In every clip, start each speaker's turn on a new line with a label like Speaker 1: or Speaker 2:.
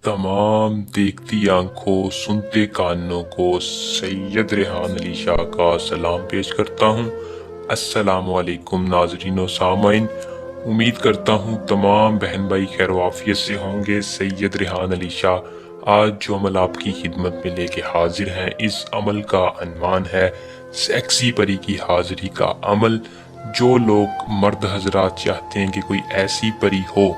Speaker 1: तमाम देखती आंखों सुनते कानों को सैयद रेहान अली शाह का सलाम पेश करता हूँ। अस्सलामुअलैकुम नाज़रीन व सामाइन। उम्मीद करता हूँ तमाम बहन भाई खैर वाफियत से होंगे। सैयद रेहान अली शाह आज जो अमल आपकी खिदमत में लेके हाजिर हैं, इस अमल का अनवान है सेक्सी परी की हाजिरी का अमल। जो लोग मर्द हजरात चाहते हैं कि कोई ऐसी परी हो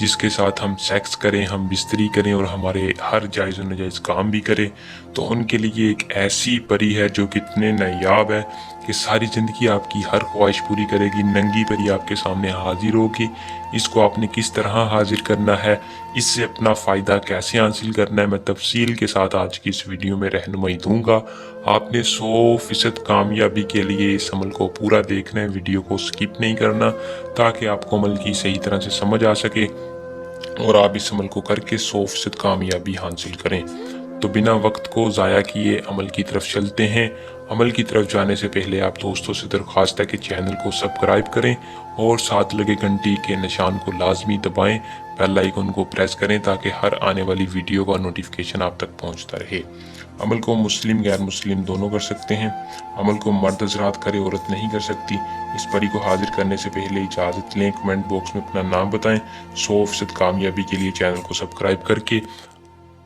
Speaker 1: जिसके साथ हम सेक्स करें, हम बिस्तरी करें और हमारे हर जायज़ और नाजायज़ काम भी करें, तो उनके लिए एक ऐसी परी है जो कितने नायाब है कि सारी ज़िंदगी आपकी हर ख्वाहिश पूरी करेगी। नंगी परी आपके सामने हाजिर होगी। इसको आपने किस तरह हाजिर करना है, इससे अपना फ़ायदा कैसे हासिल करना है, मैं तफसील के साथ आज की इस वीडियो में रहनुमाई दूंगा। आपने 100% कामयाबी के लिए इस अमल को पूरा देखना है, वीडियो को स्किप नहीं करना, ताकि आपको अमल की सही तरह से समझ आ सके और आप इस अमल को करके 100% कामयाबी हासिल करें। तो बिना वक्त को ज़ाया किए अमल की तरफ चलते हैं। अमल की तरफ जाने से पहले आप दोस्तों से दरख्वास्त है कि चैनल को सब्सक्राइब करें और साथ लगे घंटी के निशान को लाजमी दबाएं, बेल आइकन को प्रेस करें ताकि हर आने वाली वीडियो का नोटिफिकेशन आप तक पहुंचता रहे। अमल को मुस्लिम गैर मुस्लिम दोनों कर सकते हैं। अमल को मर्द हजरात करे, औरत नहीं कर सकती। इस परी को हाजिर करने से पहले इजाज़त लें, कमेंट बॉक्स में अपना नाम बताएं। 100% कामयाबी के लिए चैनल को सब्सक्राइब करके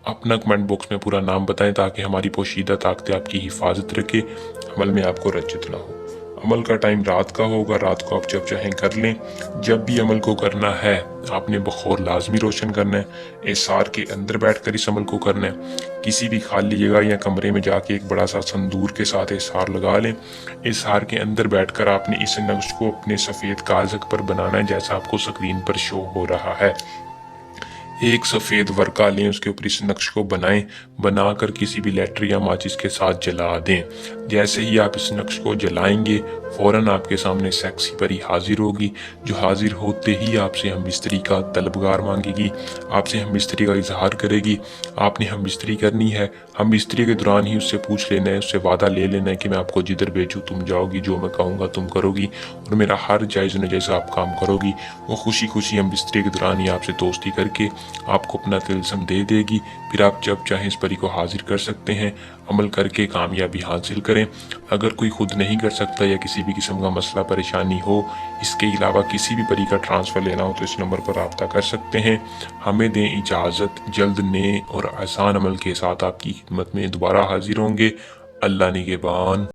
Speaker 1: अपना कमेंट बॉक्स में पूरा नाम बताएं ताकि हमारी पोशीदा ताकतें आपकी हिफाजत रखे, अमल में आपको रंजित ना हो। अमल का टाइम रात का होगा, रात को आप जब चाहें कर लें। जब भी अमल को करना है आपने बखौर लाजमी रोशन करना है। एसार के अंदर बैठकर इस अमल को करना है। किसी भी खाली जगह या कमरे में जाके एक बड़ा सा संदूर के साथ एसार लगा लें। एसार के अंदर बैठकर आपने इस नक्श को अपने सफ़ेद कागज पर बनाना है, जैसा आपको स्क्रीन पर शो हो रहा है। एक सफ़ेद वर्का लें, उसके ऊपर इस नक्श को बनाएं, बनाकर किसी भी लेटर या माचिस के साथ जला दें। जैसे ही आप इस नक्श को जलाएंगे फ़ौरन आपके सामने सेक्सी परी हाजिर होगी, जो हाजिर होते ही आपसे हम बिस्तरी का तलबगार मांगेगी, आपसे हम बिस्तरी का इजहार करेगी। आपने हम बिस्तरी करनी है। हम बिस्तरी के दौरान ही उससे पूछ लेना है, उससे वादा ले लेना है कि मैं आपको जिधर भेजूँ तुम जाओगी, जो मैं कहूँगा तुम करोगी और मेरा हर जायज़ नाजायज़ आप काम करोगी। वो खुशी खुशी हम बिस्तरी के दौरान ही आपसे दोस्ती करके आपको अपना तिल्सम दे देगी। फिर आप जब चाहें इस परी को हाजिर कर सकते हैं। अमल करके कामयाबी हासिल करें। अगर कोई खुद नहीं कर सकता या किसी भी किस्म का मसला परेशानी हो, इसके अलावा किसी भी परी का ट्रांसफ़र लेना हो, तो इस नंबर पर रब्ता कर सकते हैं। हमें दें इजाज़त, जल्द नए और आसान अमल के साथ आपकी खिदमत में दोबारा हाजिर होंगे। अल्लाह निगहबान।